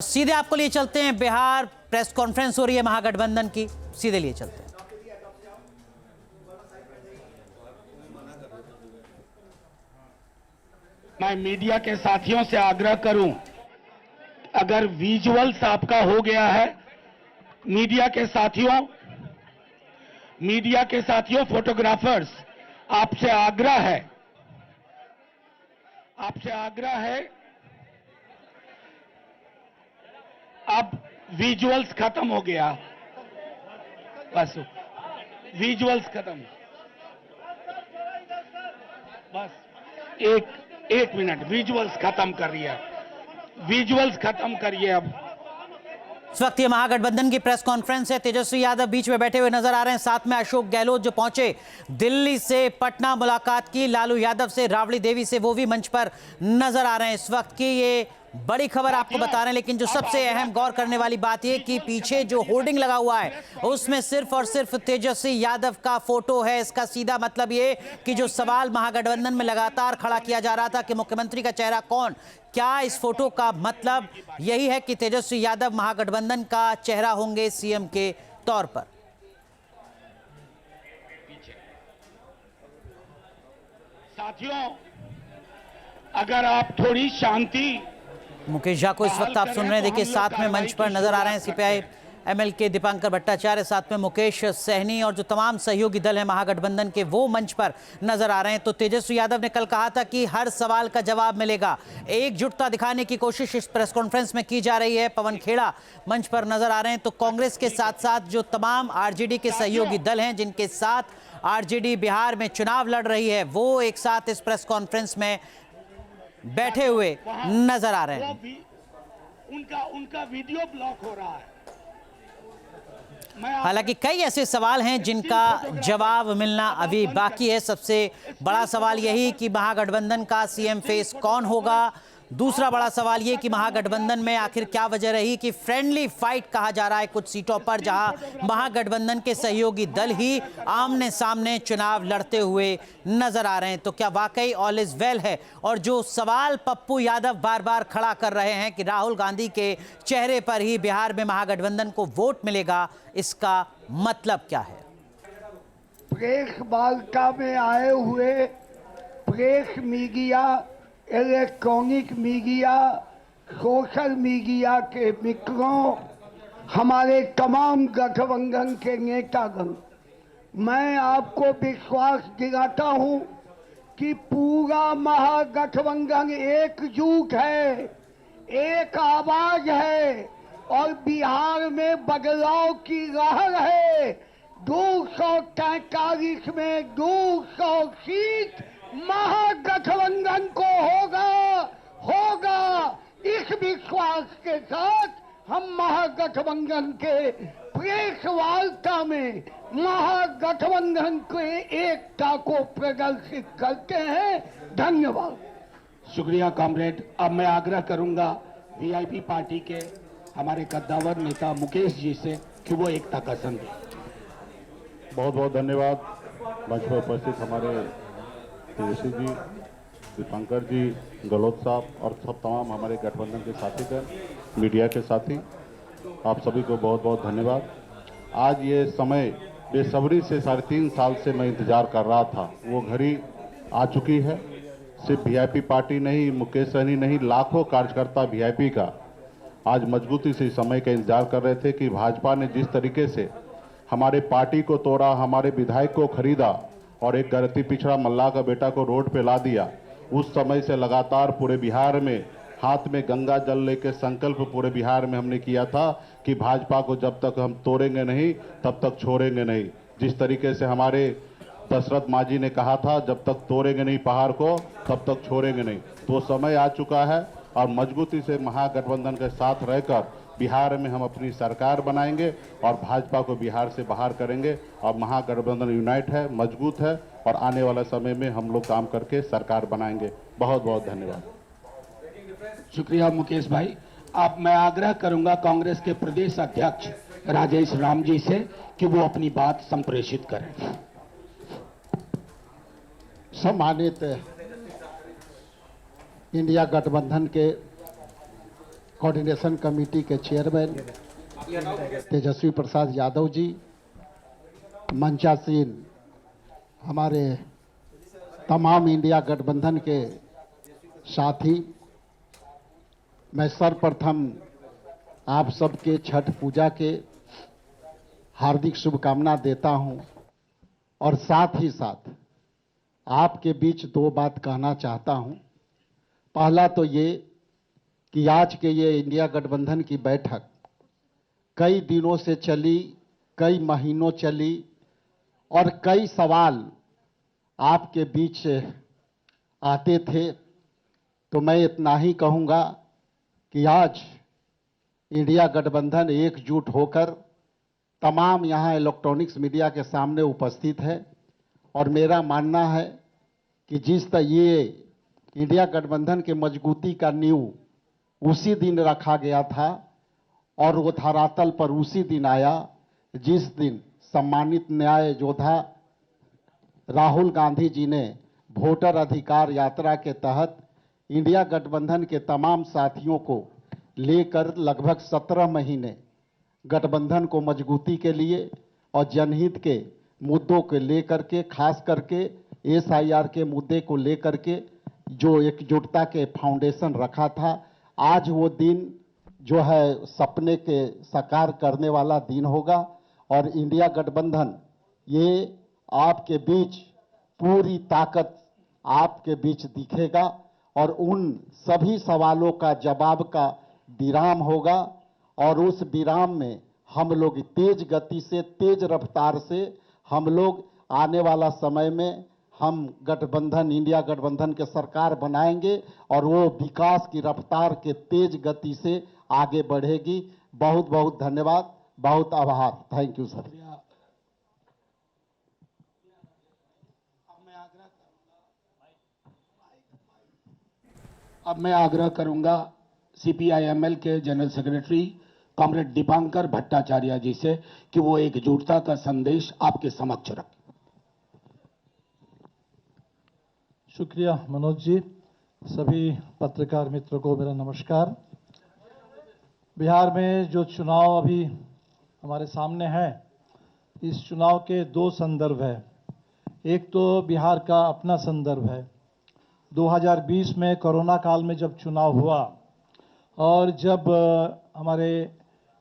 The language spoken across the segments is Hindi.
सीधे आपको लिए चलते हैं, बिहार प्रेस कॉन्फ्रेंस हो रही है महागठबंधन की, सीधे लिए चलते हैं। मैं मीडिया के साथियों से आग्रह करूं, अगर विजुअल्स आपका हो गया है, मीडिया के साथियों फोटोग्राफर्स, आपसे आग्रह है अब विजुअल्स खत्म हो गया, बस विजुअल्स खत्म, बस एक मिनट, विजुअल्स खत्म करिए अब। इस वक्त ये महागठबंधन की प्रेस कॉन्फ्रेंस है। तेजस्वी यादव बीच में बैठे हुए नजर आ रहे हैं, साथ में अशोक गहलोत जो पहुंचे दिल्ली से पटना, मुलाकात की लालू यादव से, राबड़ी देवी से, वो भी मंच पर नजर आ रहे हैं। इस वक्त की ये बड़ी खबर आपको बता रहे हैं, लेकिन जो सबसे अहम गौर करने वाली बात यह कि पीछे जो होर्डिंग लगा हुआ है उसमें सिर्फ और सिर्फ तेजस्वी यादव का फोटो है। इसका सीधा मतलब ये कि जो सवाल महागठबंधन में लगातार खड़ा किया जा रहा था कि मुख्यमंत्री का चेहरा कौन, क्या इस फोटो का मतलब यही है कि तेजस्वी यादव महागठबंधन का चेहरा होंगे सीएम के तौर पर। साथियों, अगर आप थोड़ी शांति, मुकेश झा को इस वक्त आप सुन रहे हैं, देखिए साथ में मंच पर नजर आ रहे हैं सीपीआई एमएल के दीपांकर भट्टाचार्य, साथ में मुकेश सहनी और जो तमाम सहयोगी दल हैं महागठबंधन के, वो मंच पर नजर आ रहे हैं। तो तेजस्वी यादव ने कल कहा था कि हर सवाल का जवाब मिलेगा, एकजुटता दिखाने की कोशिश इस प्रेस कॉन्फ्रेंस में की जा रही है। पवन खेड़ा मंच पर नजर आ रहे हैं। तो कांग्रेस के साथ साथ जो तमाम आरजेडी के सहयोगी दल हैं जिनके साथ आरजेडी बिहार में चुनाव लड़ रही है, वो एक साथ इस प्रेस कॉन्फ्रेंस में बैठे हुए नजर आ रहे हैं। उनका वीडियो ब्लॉक हो रहा है। हालांकि कई ऐसे सवाल हैं जिनका जवाब मिलना अभी बाकी है। सबसे बड़ा सवाल यही कि महागठबंधन का सीएम फेस कौन होगा। दूसरा बड़ा सवाल ये कि महागठबंधन में आखिर क्या वजह रही कि फ्रेंडली फाइट कहा जा रहा है कुछ सीटों पर, जहां महागठबंधन के सहयोगी दल ही आमने सामने चुनाव लड़ते हुए नजर आ रहे हैं। तो क्या वाकई ऑल इज वेल है? और जो सवाल पप्पू यादव बार बार खड़ा कर रहे हैं कि राहुल गांधी के चेहरे पर ही बिहार में महागठबंधन को वोट मिलेगा, इसका मतलब क्या है? प्रेस वार्ता में आए हुए press media, electronic media, social media के मित्रों, हमारे तमाम गठबंधन के नेतागण, मैं आपको विश्वास दिलाता हूं कि पूरा महागठबंधन एकजुट है, एक आवाज है और बिहार में बदलाव की लहर है। 243 में 200 सीट महागठबंधन को होगा। इस विश्वास के साथ हम महागठबंधन के प्रेस वार्ता में महागठबंधन के एकता को प्रदर्शित करते हैं। धन्यवाद। शुक्रिया कॉमरेड। अब मैं आग्रह करूंगा वीआईपी पार्टी के हमारे कद्दावर नेता मुकेश जी से कि वो एकता का संदेश। बहुत बहुत धन्यवाद। मंच पर उपस्थित हमारे तेजस्वी जी, दीपांकर जी, गहलोत साहब और सब तमाम हमारे गठबंधन के साथीगण, मीडिया के साथी, आप सभी को बहुत बहुत धन्यवाद। आज ये समय बेसब्री से 3.5 साल से मैं इंतजार कर रहा था, वो घड़ी आ चुकी है। सिर्फ वीआईपी पार्टी नहीं, मुकेश सहनी नहीं, लाखों कार्यकर्ता वीआईपी का आज मजबूती से समय का इंतजार कर रहे थे कि भाजपा ने जिस तरीके से हमारे पार्टी को तोड़ा, हमारे विधायक को खरीदा और एक गलती पिछड़ा मल्लाह का बेटा को रोड पे ला दिया, उस समय से लगातार पूरे बिहार में हाथ में गंगा जल लेकर संकल्प पूरे बिहार में हमने किया था कि भाजपा को जब तक हम तोड़ेंगे नहीं तब तक छोड़ेंगे नहीं। जिस तरीके से हमारे दशरथ मांझी ने कहा था, जब तक तोड़ेंगे नहीं पहाड़ को तब तक छोड़ेंगे नहीं, तो समय आ चुका है और मजबूती से महागठबंधन के साथ रहकर बिहार में हम अपनी सरकार बनाएंगे और भाजपा को बिहार से बाहर करेंगे। और महागठबंधन यूनाइट है, मजबूत है और आने वाला समय में हम लोग काम करके सरकार बनाएंगे। बहुत बहुत धन्यवाद। शुक्रिया मुकेश भाई। अब मैं आग्रह करूंगा कांग्रेस के प्रदेश अध्यक्ष राजेश राम जी से कि वो अपनी बात संप्रेषित करें। सम्मानित इंडिया गठबंधन के कोऑर्डिनेशन कमेटी के चेयरमैन तेजस्वी प्रसाद यादव जी, मंचासीन हमारे तमाम इंडिया गठबंधन के साथी, मैं सर्वप्रथम आप सबके छठ पूजा के हार्दिक शुभकामना देता हूं और साथ ही साथ आपके बीच दो बात कहना चाहता हूं। पहला तो ये कि आज के ये इंडिया गठबंधन की बैठक कई दिनों से चली, कई महीनों चली और कई सवाल आपके बीच आते थे। तो मैं इतना ही कहूँगा कि आज इंडिया गठबंधन एकजुट होकर तमाम यहाँ इलेक्ट्रॉनिक्स मीडिया के सामने उपस्थित है और मेरा मानना है कि जिस तरह ये इंडिया गठबंधन के मजबूती का नींव उसी दिन रखा गया था और वो धरातल पर उसी दिन आया जिस दिन सम्मानित न्याय योद्धा राहुल गांधी जी ने वोटर अधिकार यात्रा के तहत इंडिया गठबंधन के तमाम साथियों को लेकर लगभग 17 महीने गठबंधन को मजबूती के लिए और जनहित के मुद्दों को लेकर के, खास करके SIR के मुद्दे को लेकर के जो एकजुटता के फाउंडेशन रखा था, आज वो दिन जो है सपने के साकार करने वाला दिन होगा और इंडिया गठबंधन ये आपके बीच पूरी ताकत आपके बीच दिखेगा और उन सभी सवालों का जवाब का विराम होगा और उस विराम में हम लोग तेज गति से, तेज रफ्तार से हम लोग आने वाला समय में हम गठबंधन, इंडिया गठबंधन के सरकार बनाएंगे और वो विकास की रफ्तार के तेज गति से आगे बढ़ेगी। बहुत बहुत धन्यवाद, बहुत आभार। Thank you sir. अब मैं आग्रह करूंगा CPI-ML के general secretary comrade Dipankar Bhattacharya ji से कि वो एकजुटता का संदेश आपके समक्ष रखें। शुक्रिया मनोज जी। सभी पत्रकार मित्रों को मेरा नमस्कार। बिहार में जो चुनाव अभी हमारे सामने है, इस चुनाव के दो संदर्भ है। एक तो बिहार का अपना संदर्भ है। 2020 में कोरोना काल में जब चुनाव हुआ और जब हमारे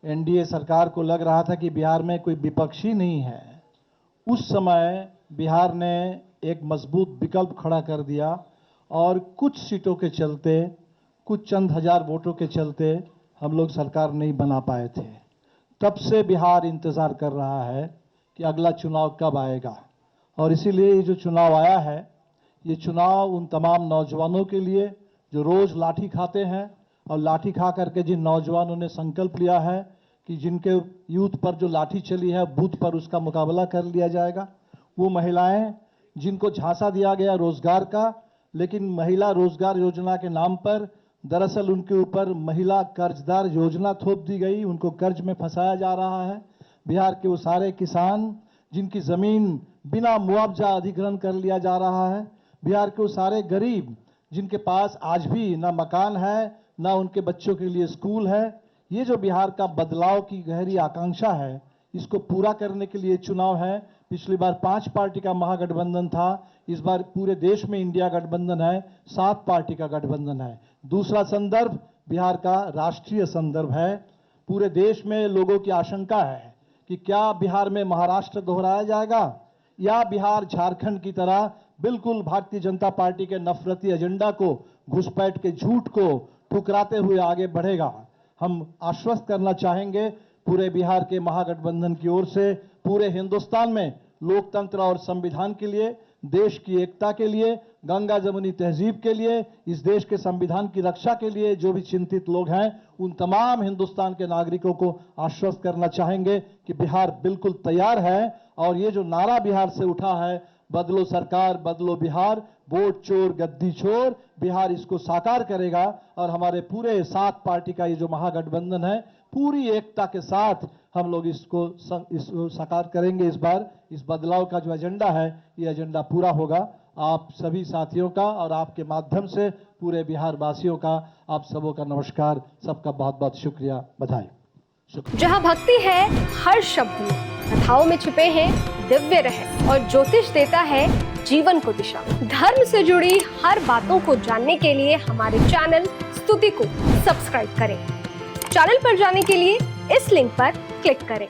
NDA सरकार को लग रहा था कि बिहार में कोई विपक्षी नहीं है, उस समय बिहार ने एक मजबूत विकल्प खड़ा कर दिया और कुछ सीटों के चलते, कुछ चंद हजार वोटों के चलते हम लोग सरकार नहीं बना पाए थे। तब से बिहार इंतज़ार कर रहा है कि अगला चुनाव कब आएगा और इसीलिए ये जो चुनाव आया है, ये चुनाव उन तमाम नौजवानों के लिए जो रोज़ लाठी खाते हैं और लाठी खा करके जिन नौजवानों ने संकल्प लिया है कि जिनके यूथ पर जो लाठी चली है बूथ पर उसका मुकाबला कर लिया जाएगा। वो महिलाएं जिनको झांसा दिया गया रोजगार का, लेकिन महिला रोजगार योजना के नाम पर दरअसल उनके ऊपर महिला कर्जदार योजना थोप दी गई, उनको कर्ज में फंसाया जा रहा है। बिहार के वो सारे किसान जिनकी ज़मीन बिना मुआवजा अधिग्रहण कर लिया जा रहा है, बिहार के वो सारे गरीब जिनके पास आज भी ना मकान है, ना उनके बच्चों के लिए स्कूल है। ये जो बिहार का बदलाव की गहरी आकांक्षा है, इसको पूरा करने के लिए चुनाव है। पिछली बार 5 पार्टी का महागठबंधन था, इस बार पूरे देश में इंडिया गठबंधन है, 7 पार्टी का गठबंधन है। दूसरा संदर्भ बिहार का राष्ट्रीय संदर्भ है। पूरे देश में लोगों की आशंका है कि क्या बिहार में महाराष्ट्र दोहराया जाएगा या बिहार झारखंड की तरह बिल्कुल भारतीय जनता पार्टी के नफरती एजेंडा को, घुसपैठ के झूठ को ठुकराते हुए आगे बढ़ेगा। हम आश्वस्त करना चाहेंगे पूरे बिहार के महागठबंधन की ओर से पूरे हिंदुस्तान में लोकतंत्र और संविधान के लिए, देश की एकता के लिए, गंगा जमुनी तहजीब के लिए, इस देश के संविधान की रक्षा के लिए जो भी चिंतित लोग हैं, उन तमाम हिंदुस्तान के नागरिकों को आश्वस्त करना चाहेंगे कि बिहार बिल्कुल तैयार है। और ये जो नारा बिहार से उठा है, बदलो सरकार बदलो बिहार, वोट चोर गद्दी छोर, बिहार इसको साकार करेगा और हमारे पूरे 7 पार्टी का ये जो महागठबंधन है, पूरी एकता के साथ हम लोग इसको साकार करेंगे। इस बार इस बदलाव का जो एजेंडा है, ये एजेंडा पूरा होगा आप सभी साथियों का और आपके माध्यम से पूरे बिहार वासियों का, आप सबों का नमस्कार, सबका बहुत बहुत शुक्रिया, बधाई। जहाँ भक्ति है हर शब्द में, कथाओं में छुपे हैं दिव्य रहस्य और ज्योतिष देता है जीवन को दिशा। धर्म से जुड़ी हर बातों को जानने के लिए हमारे चैनल स्तुति को सब्सक्राइब करें। चैनल पर जाने के लिए इस लिंक पर क्लिक करें।